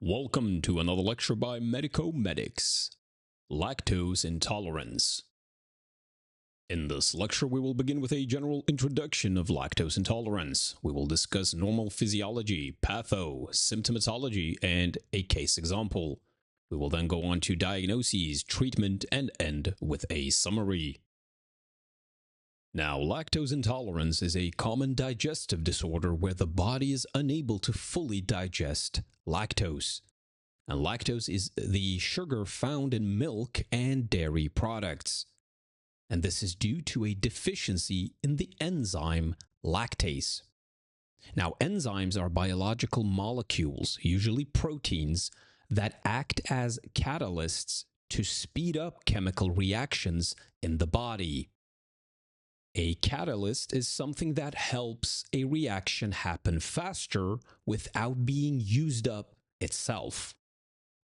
Welcome to another lecture by Medico Medics, Lactose Intolerance. In this lecture, we will begin with a general introduction of lactose intolerance. We will discuss normal physiology, symptomatology, and a case example. We will then go on to diagnoses, treatment, and end with a summary. Now, lactose intolerance is a common digestive disorder where the body is unable to fully digest lactose. And lactose is the sugar found in milk and dairy products. And this is due to a deficiency in the enzyme lactase. Now, enzymes are biological molecules, usually proteins, that act as catalysts to speed up chemical reactions in the body. A catalyst is something that helps a reaction happen faster without being used up itself.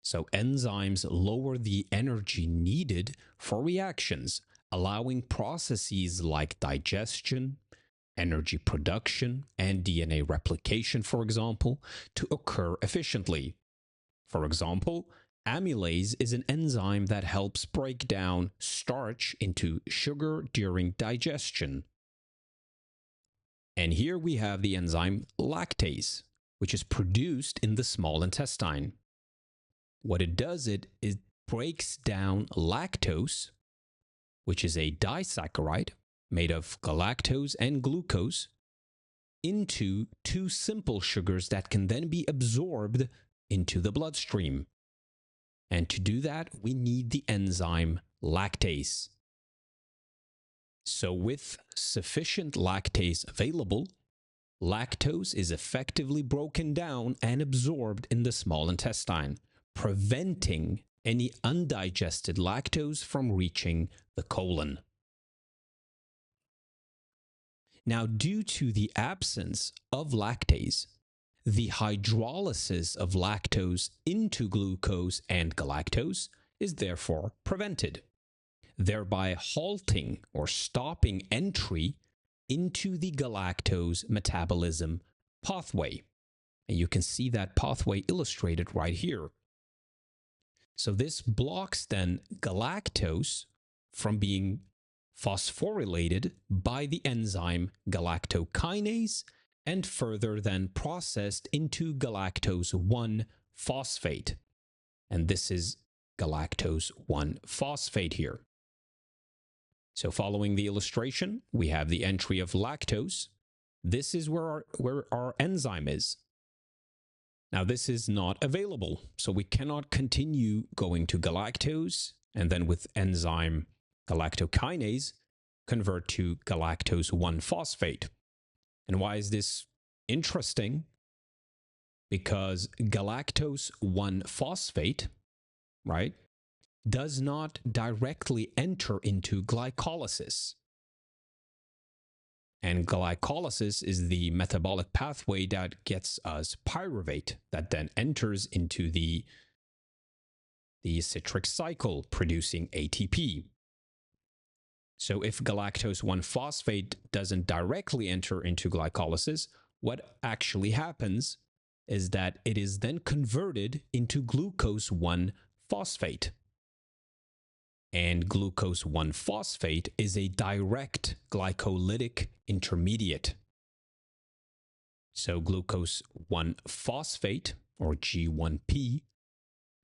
So enzymes lower the energy needed for reactions, allowing processes like digestion, energy production, and DNA replication, for example, to occur efficiently. For example, amylase is an enzyme that helps break down starch into sugar during digestion. And here we have the enzyme lactase, which is produced in the small intestine. What it does, it breaks down lactose, which is a disaccharide made of galactose and glucose, into two simple sugars that can then be absorbed into the bloodstream. And to do that, we need the enzyme lactase. So with sufficient lactase available, lactose is effectively broken down and absorbed in the small intestine, preventing any undigested lactose from reaching the colon. Now, due to the absence of lactase, the hydrolysis of lactose into glucose and galactose is therefore prevented, thereby halting or stopping entry into the galactose metabolism pathway. And you can see that pathway illustrated right here. So this blocks then galactose from being phosphorylated by the enzyme galactokinase and further then processed into galactose-1 phosphate. And this is galactose-1 phosphate here. So following the illustration, we have the entry of lactose. This is where our enzyme is. Now, this is not available, so we cannot continue going to galactose and then with enzyme galactokinase convert to galactose-1 phosphate. And why is this interesting? Because galactose-1 phosphate, right, does not directly enter into glycolysis. And glycolysis is the metabolic pathway that gets us pyruvate that then enters into the citric cycle, producing ATP. So if galactose-1 phosphate doesn't directly enter into glycolysis, what actually happens is that it is then converted into glucose-1 phosphate. And glucose-1 phosphate is a direct glycolytic intermediate. So glucose-1 phosphate, or G1P,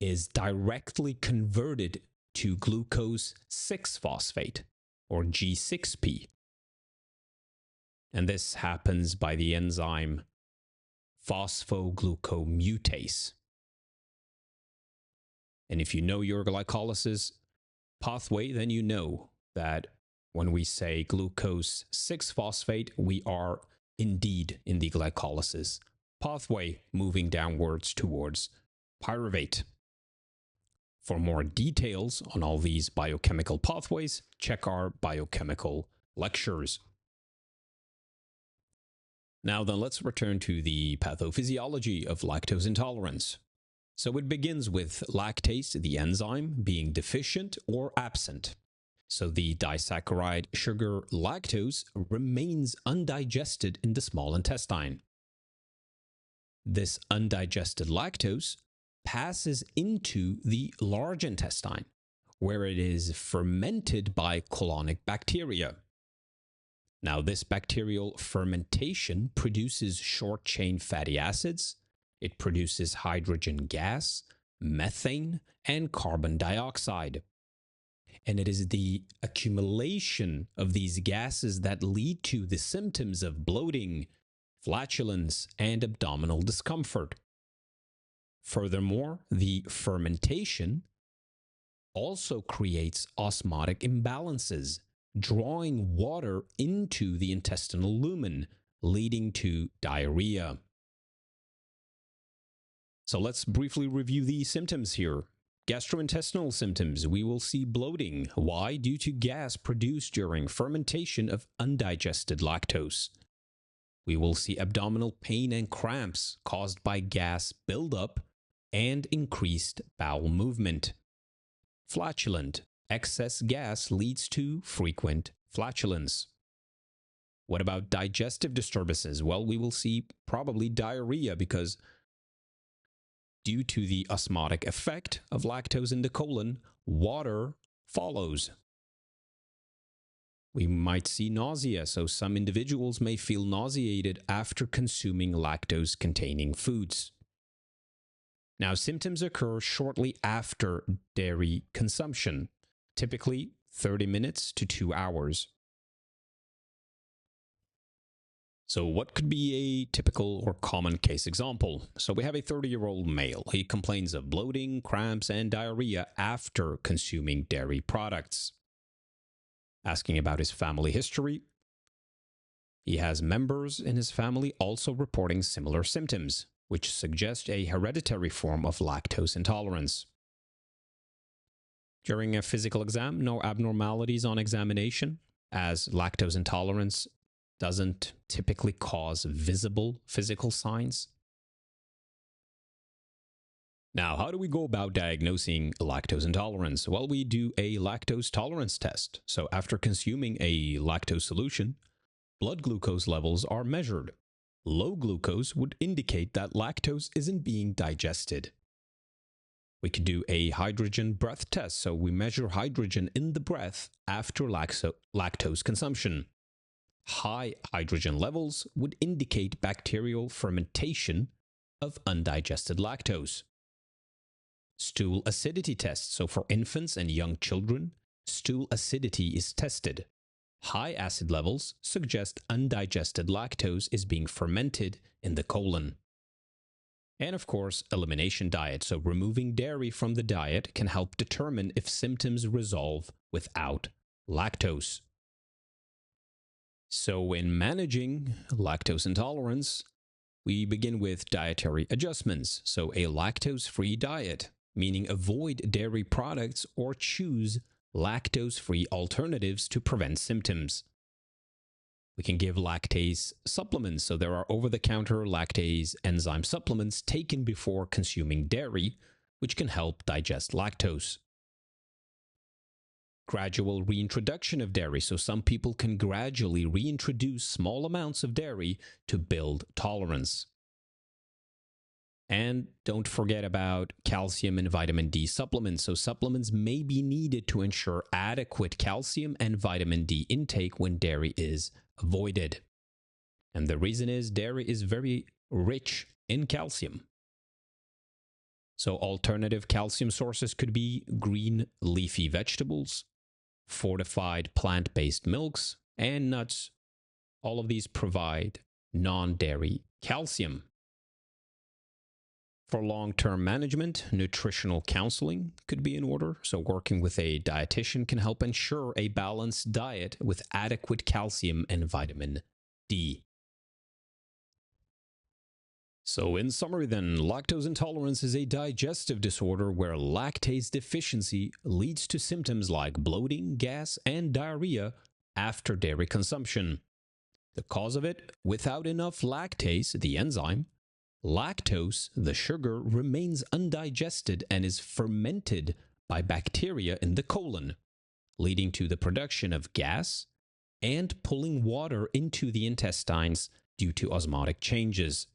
is directly converted to glucose-6 phosphate, or G6P. And this happens by the enzyme phosphoglucomutase. And if you know your glycolysis pathway, then you know that when we say glucose-6 phosphate, we are indeed in the glycolysis pathway, moving downwards towards pyruvate. For more details on all these biochemical pathways, check our biochemical lectures. Now then, let's return to the pathophysiology of lactose intolerance. So it begins with lactase, the enzyme, being deficient or absent. So the disaccharide sugar lactose remains undigested in the small intestine. This undigested lactose passes into the large intestine, where it is fermented by colonic bacteria. Now, this bacterial fermentation produces short-chain fatty acids, it produces hydrogen gas, methane, and carbon dioxide. And it is the accumulation of these gases that lead to the symptoms of bloating, flatulence, and abdominal discomfort. Furthermore, the fermentation also creates osmotic imbalances, drawing water into the intestinal lumen, leading to diarrhea. So let's briefly review the symptoms here. Gastrointestinal symptoms, we will see bloating. Why? Due to gas produced during fermentation of undigested lactose. We will see abdominal pain and cramps caused by gas buildup and increased bowel movement. Flatulent, excess gas leads to frequent flatulence. What about digestive disturbances? Well, we will see probably diarrhea because due to the osmotic effect of lactose in the colon, water follows. We might see nausea, so some individuals may feel nauseated after consuming lactose-containing foods. Now, symptoms occur shortly after dairy consumption, typically 30 minutes to 2 hours. So what could be a typical or common case example? So we have a 30-year-old male. He complains of bloating, cramps, and diarrhea after consuming dairy products. Asking about his family history. He has members in his family also reporting similar symptoms, which suggest a hereditary form of lactose intolerance. During a physical exam, no abnormalities on examination, as lactose intolerance doesn't typically cause visible physical signs. Now, how do we go about diagnosing lactose intolerance? Well, we do a lactose tolerance test. So after consuming a lactose solution, blood glucose levels are measured. Low glucose would indicate that lactose isn't being digested. We could do a hydrogen breath test. So we measure hydrogen in the breath after lactose consumption. High hydrogen levels would indicate bacterial fermentation of undigested lactose. Stool acidity test. So for infants and young children, stool acidity is tested. High acid levels suggest undigested lactose is being fermented in the colon. And of course, elimination diet. So removing dairy from the diet can help determine if symptoms resolve without lactose. So in managing lactose intolerance, we begin with dietary adjustments. So a lactose-free diet, meaning avoid dairy products or choose lactose-free alternatives to prevent symptoms. We can give lactase supplements. So there are over-the-counter lactase enzyme supplements taken before consuming dairy, which can help digest lactose. Gradual reintroduction of dairy. So some people can gradually reintroduce small amounts of dairy to build tolerance. And don't forget about calcium and vitamin D supplements. So supplements may be needed to ensure adequate calcium and vitamin D intake when dairy is avoided. And the reason is dairy is very rich in calcium. So alternative calcium sources could be green leafy vegetables, fortified plant-based milks, and nuts. All of these provide non-dairy calcium. For long-term management, nutritional counseling could be in order. So working with a dietitian can help ensure a balanced diet with adequate calcium and vitamin D. So in summary then, lactose intolerance is a digestive disorder where lactase deficiency leads to symptoms like bloating, gas, and diarrhea after dairy consumption. The cause of it, without enough lactase, the enzyme, lactose, the sugar, remains undigested and is fermented by bacteria in the colon, leading to the production of gas and pulling water into the intestines due to osmotic changes.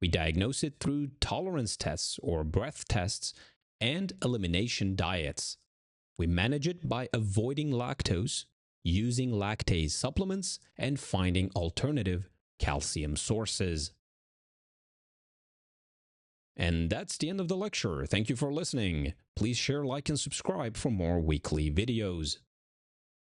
We diagnose it through tolerance tests or breath tests and elimination diets. We manage it by avoiding lactose, using lactase supplements, and finding alternative calcium sources. And that's the end of the lecture. Thank you for listening. Please share, like, and subscribe for more weekly videos.